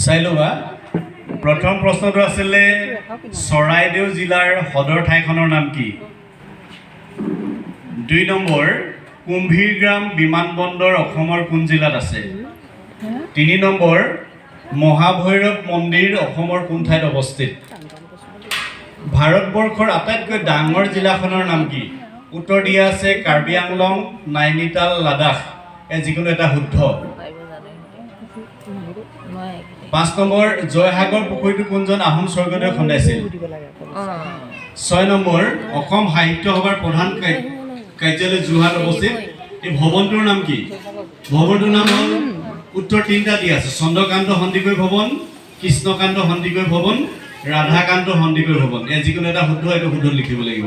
চাইলোৱা প্ৰথম প্ৰশ্নটো আছিলে চৰাইদেউ জিলাৰ সদৰ ঠাইখনৰ নাম কি 2 নম্বৰ কুম্ভীৰগ্ৰাম বিমানবন্দৰ অসমৰ কোন জিলাত আছে 3 নম্বৰ মহাভৈৰৱ মন্দিৰ অসমৰ কোন ঠাইত অৱস্থিত ভাৰতবৰ্ষৰ আটাইতকৈ ডাঙৰ জিলাখনৰ নাম কি উত্তৰ দিয়া আছে কাৰ্বি আংলং নাইনিতাল লাডাখ যিকোনো এটা শুদ্ধ 5 নম্বৰ জয়সাগৰ পুখুৰীটো কোনজন আহোম স্বৰ্গদেৱে খন্দাইছিল 6 নম্বৰ অসম সাহিত্য সভাৰ প্ৰধান কাৰ্যালয় যোৰহাট অৱস্থিত এই ভৱনটোৰ নাম কি ভৱনটোৰ নাম হ'ল উত্তৰ 3টা দিয়া আছে চন্দ্ৰকান্ত সন্দিকৈ ভৱন কৃষ্ণকান্ত সন্দিকৈ ভৱন ৰাধাকান্ত সন্দিকৈ ভৱন যিকোনো এটা শুদ্ধ এইটো শুদ্ধ লিখিব লাগিব